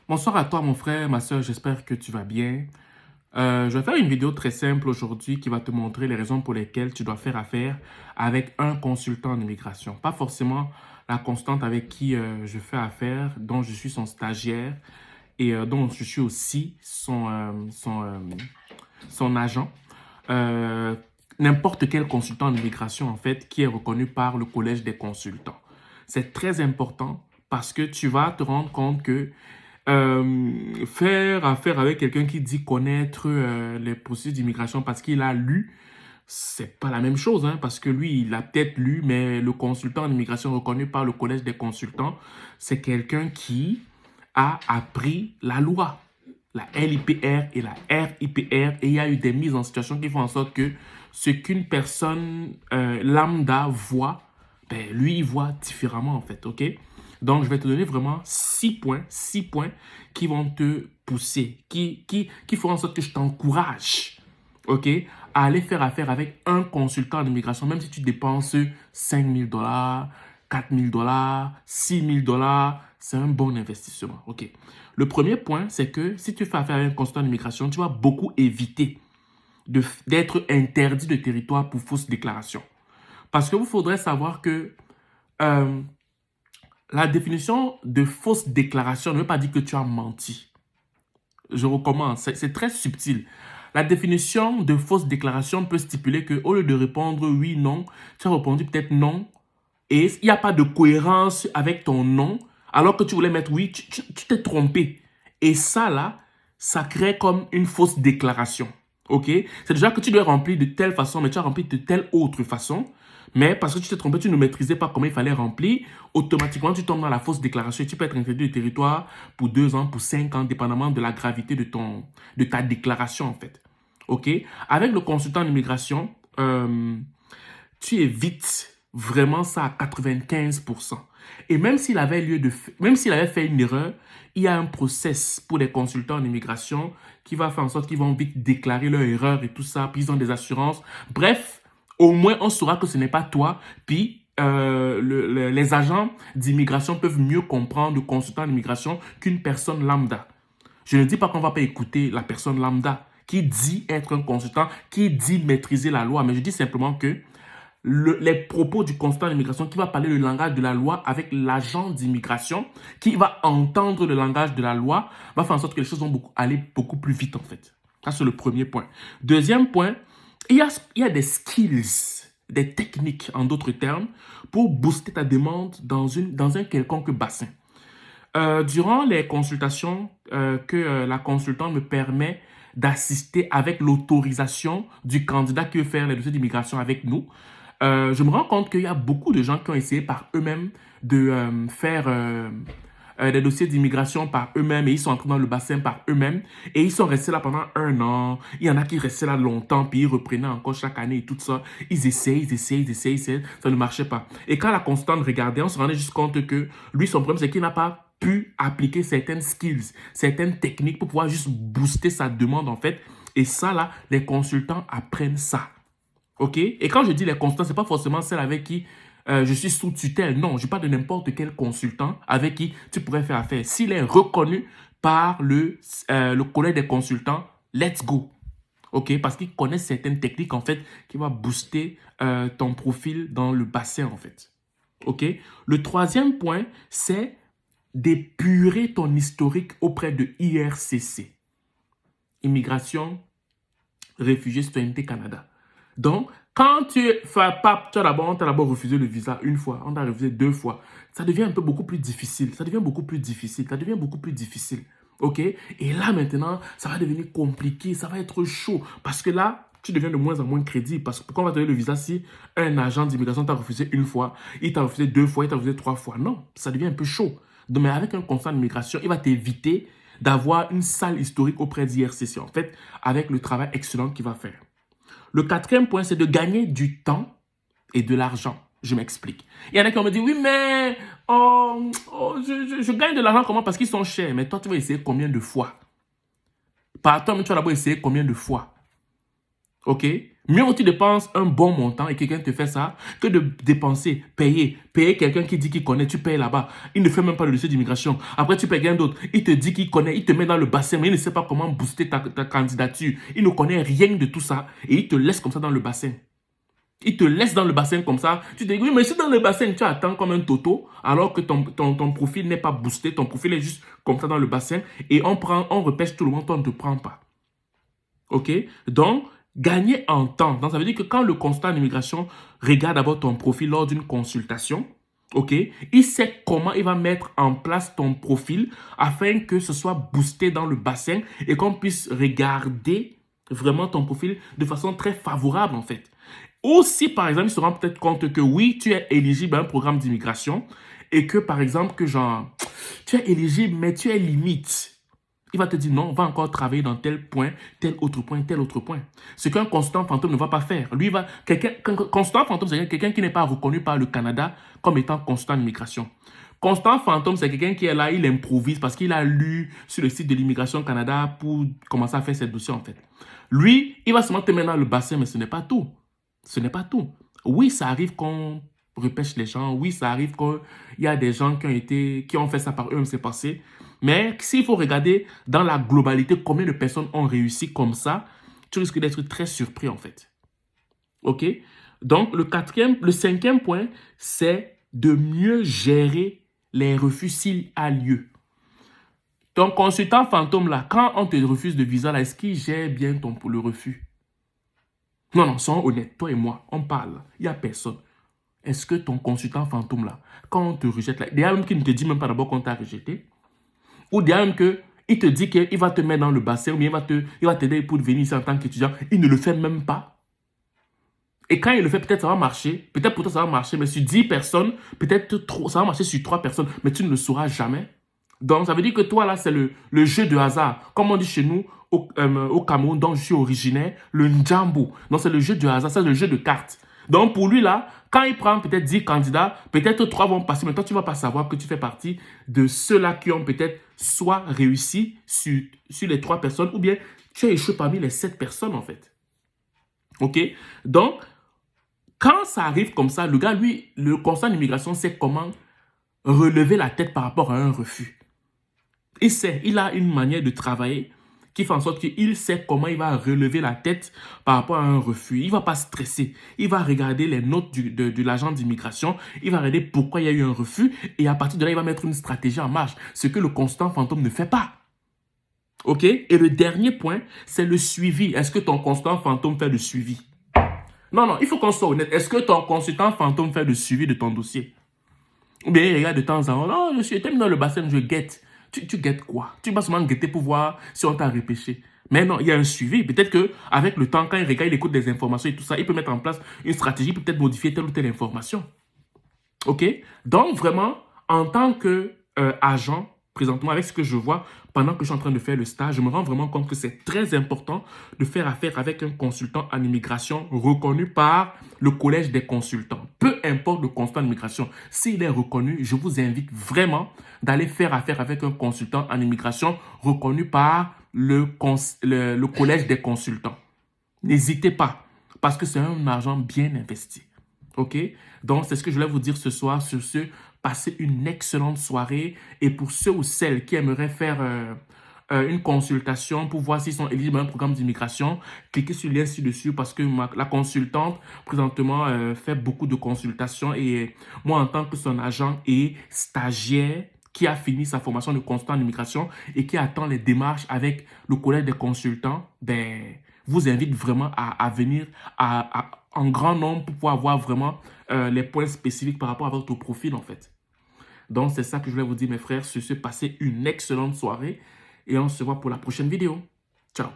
Bonsoir à toi, mon frère, ma soeur, j'espère que tu vas bien. Je vais faire une vidéo très simple aujourd'hui qui va te montrer les raisons pour lesquelles tu dois faire affaire avec un consultant en immigration. Pas forcément la constante avec qui je fais affaire, dont je suis son stagiaire et dont je suis aussi son agent. Euh, N'importe quel consultant en immigration, en fait, qui est reconnu par le Collège des consultants. C'est très important parce que tu vas te rendre compte que faire affaire avec quelqu'un qui dit connaître les processus d'immigration parce qu'il a lu, c'est pas la même chose, hein, parce que lui, il a peut-être lu, mais le consultant en immigration reconnu par le Collège des consultants, c'est quelqu'un qui a appris la loi, la LIPR et la RIPR, et il y a eu des mises en situation qui font en sorte que ce qu'une personne lambda voit, ben, lui, il voit différemment, en fait, ok? Donc, je vais te donner vraiment 6 points qui vont te pousser, qui feront en sorte que je t'encourage, ok, à aller faire affaire avec un consultant en immigration, même si tu dépenses 5 000 $, 4 000 $, 6 000 $, c'est un bon investissement, ok. Le premier point, c'est que si tu fais affaire avec un consultant en immigration, tu vas beaucoup éviter d'être interdit de territoire pour fausse déclaration. Parce que vous faudrait savoir que euh, la définition de fausse déclaration ne veut pas dire que tu as menti. Je recommence, c'est très subtil. La définition de fausse déclaration peut stipuler que au lieu de répondre oui, non, tu as répondu peut-être non et il n'y a pas de cohérence avec ton non alors que tu voulais mettre oui, tu t'es trompé. Et ça là, ça crée comme une fausse déclaration. Ok? C'est déjà que tu dois remplir de telle façon, mais tu as rempli de telle autre façon. Mais parce que tu t'es trompé, tu ne maîtrisais pas comment il fallait remplir, automatiquement tu tombes dans la fausse déclaration et tu peux être interdit du territoire pour 2 ans, pour 5 ans, dépendamment de la gravité de ta déclaration en fait. Ok? Avec le consultant en immigration, tu évites vraiment ça à 95%. Et même s'il avait fait une erreur, il y a un process pour les consultants en immigration qui va faire en sorte qu'ils vont vite déclarer leur erreur et tout ça, puis ils ont des assurances. Bref, au moins on saura que ce n'est pas toi, puis les agents d'immigration peuvent mieux comprendre le consultant d'immigration qu'une personne lambda. Je ne dis pas qu'on ne va pas écouter la personne lambda qui dit être un consultant, qui dit maîtriser la loi, mais je dis simplement que les propos du consultant d'immigration qui va parler le langage de la loi avec l'agent d'immigration qui va entendre le langage de la loi va faire en sorte que les choses vont aller beaucoup plus vite en fait. Ça, c'est le premier point. Deuxième point, il y a des skills, des techniques en d'autres termes pour booster ta demande dans un quelconque bassin. Durant les consultations que la consultante me permet d'assister avec l'autorisation du candidat qui veut faire les dossiers d'immigration avec nous, je me rends compte qu'il y a beaucoup de gens qui ont essayé par eux-mêmes de faire des dossiers d'immigration par eux-mêmes et ils sont entrés dans le bassin par eux-mêmes et ils sont restés là pendant 1 an. Il y en a qui restaient là longtemps puis ils reprenaient encore chaque année et tout ça. Ils essayent, ça ne marchait pas. Et quand la constante regardait, on se rendait juste compte que lui, son problème, c'est qu'il n'a pas pu appliquer certaines skills, certaines techniques pour pouvoir juste booster sa demande en fait. Et ça là, les consultants apprennent ça. Ok? Et quand je dis les consultants, ce n'est pas forcément celle avec qui je suis sous tutelle. Non, je parle de n'importe quel consultant avec qui tu pourrais faire affaire. S'il est reconnu par le collège des consultants, let's go. Ok? Parce qu'il connaît certaines techniques, en fait, qui vont booster ton profil dans le bassin, en fait. Ok? Le troisième point, c'est d'épurer ton historique auprès de IRCC. Immigration, Réfugiés, Citoyenneté Canada. Donc, quand tu fais pas, tu as d'abord refusé le visa une fois, on t'a refusé 2 fois. Ça devient un peu beaucoup plus difficile. Ça devient beaucoup plus difficile. Ça devient beaucoup plus difficile. OK? Et là, maintenant, ça va devenir compliqué. Ça va être chaud. Parce que là, tu deviens de moins en moins crédible. Parce que pourquoi on va te donner le visa si un agent d'immigration t'a refusé une fois, il t'a refusé 2 fois, il t'a refusé 3 fois? Non, ça devient un peu chaud. Donc, mais avec un constat d'immigration, il va t'éviter d'avoir une sale historique auprès d'IRCC, en fait, avec le travail excellent qu'il va faire. Le quatrième point, c'est de gagner du temps et de l'argent. Je m'explique. Il y en a qui vont me dire, oui, mais je gagne de l'argent comment? Parce qu'ils sont chers. Mais toi, tu vas essayer combien de fois? Par toi, mais tu vas d'abord essayer combien de fois? OK? Mieux tu dépenses un bon montant et quelqu'un te fait ça que de dépenser, payer quelqu'un qui dit qu'il connaît, tu payes là-bas. Il ne fait même pas le dossier d'immigration. Après, tu payes quelqu'un d'autre. Il te dit qu'il connaît, il te met dans le bassin, mais il ne sait pas comment booster ta candidature. Il ne connaît rien de tout ça et il te laisse comme ça dans le bassin. Il te laisse dans le bassin comme ça. Tu te dis, oui, mais si dans le bassin, tu attends comme un toto, alors que ton profil n'est pas boosté, ton profil est juste comme ça dans le bassin, et on repêche tout le monde, toi, on ne te prend pas. OK? Donc, gagner en temps. Donc, ça veut dire que quand le consultant en immigration regarde d'abord ton profil lors d'une consultation, OK, il sait comment il va mettre en place ton profil afin que ce soit boosté dans le bassin et qu'on puisse regarder vraiment ton profil de façon très favorable, en fait. Ou si, par exemple, il se rend peut-être compte que oui, tu es éligible à un programme d'immigration et que, par exemple, que genre, tu es éligible, mais tu es limite. Il va te dire non, on va encore travailler dans tel point, tel autre point, tel autre point. Ce qu'un consultant fantôme ne va pas faire. Lui, consultant fantôme, c'est quelqu'un qui n'est pas reconnu par le Canada comme étant consultant d'immigration. Consultant fantôme, c'est quelqu'un qui est là, il improvise parce qu'il a lu sur le site de l'Immigration Canada pour commencer à faire ses dossiers en fait. Lui, il va seulement te mettre dans le bassin, mais ce n'est pas tout. Ce n'est pas tout. Oui, ça arrive qu'on repêche les gens. Oui, ça arrive qu'il y a des gens qui ont fait ça par eux-mêmes, c'est passé. Mais s'il faut regarder dans la globalité combien de personnes ont réussi comme ça, tu risques d'être très surpris en fait. OK? Donc, le cinquième point, c'est de mieux gérer les refus s'il a lieu. Ton consultant fantôme là, quand on te refuse de visa là, est-ce qu'il gère bien le refus? Non, non, soyons honnêtes, toi et moi, on parle, il n'y a personne. Est-ce que ton consultant fantôme là, quand on te rejette là, déjà même qu'il ne te dit même pas d'abord qu'on t'a rejeté, ou déjà même qu'il te dit qu'il va te mettre dans le bassin, ou bien il va t'aider pour venir ici en tant qu'étudiant, il ne le fait même pas. Et quand il le fait, peut-être ça va marcher, peut-être pour toi ça va marcher, mais sur 10 personnes, peut-être ça va marcher sur 3 personnes, mais tu ne le sauras jamais. Donc, ça veut dire que toi, là, c'est le jeu de hasard. Comme on dit chez nous, au Cameroun, dont je suis originaire, le Njambo. Donc, c'est le jeu de hasard, c'est le jeu de cartes. Donc, pour lui, là, quand il prend peut-être 10 candidats, peut-être 3 vont passer, mais toi, tu ne vas pas savoir que tu fais partie de ceux-là qui ont peut-être soit réussi sur les 3 personnes, ou bien tu as échoué parmi les 7 personnes, en fait. OK? Donc, quand ça arrive comme ça, le gars, lui, le consultant d'immigration sait comment relever la tête par rapport à un refus. Il a une manière de travailler qui fait en sorte qu'il sait comment il va relever la tête par rapport à un refus. Il ne va pas stresser. Il va regarder les notes de l'agent d'immigration. Il va regarder pourquoi il y a eu un refus. Et à partir de là, il va mettre une stratégie en marche. Ce que le consultant fantôme ne fait pas. OK? Et le dernier point, c'est le suivi. Est-ce que ton consultant fantôme fait le suivi? Non, non, il faut qu'on soit honnête. Est-ce que ton consultant fantôme fait le suivi de ton dossier? Ou bien il regarde de temps en temps, non, je suis dans le bassin, je guette. Tu guettes quoi? Tu vas seulement guetter pour voir si on t'a repêché. Mais non, il y a un suivi. Peut-être qu'avec le temps, quand il regarde, il écoute des informations et tout ça, il peut mettre en place une stratégie, peut-être modifier telle ou telle information. OK? Donc, vraiment, en tant qu'agent, présentement, avec ce que je vois, pendant que je suis en train de faire le stage, je me rends vraiment compte que c'est très important de faire affaire avec un consultant en immigration reconnu par le Collège des consultants. Peu importe le consultant en immigration, s'il est reconnu, je vous invite vraiment d'aller faire affaire avec un consultant en immigration reconnu par le Collège des consultants. N'hésitez pas, parce que c'est un argent bien investi. OK? Donc, c'est ce que je voulais vous dire ce soir. Sur ce, passez une excellente soirée. Et pour ceux ou celles qui aimeraient faire une consultation pour voir s'ils sont éligibles à un programme d'immigration, cliquez sur le lien ci-dessus parce que la consultante, présentement, fait beaucoup de consultations. Et moi, en tant que son agent et stagiaire, qui a fini sa formation de consultant en immigration et qui attend les démarches avec le collège des consultants, ben, vous invite vraiment à venir en grand nombre pour pouvoir voir vraiment les points spécifiques par rapport à votre profil en fait. Donc, c'est ça que je voulais vous dire mes frères. Sur ce, passez une excellente soirée et on se voit pour la prochaine vidéo. Ciao!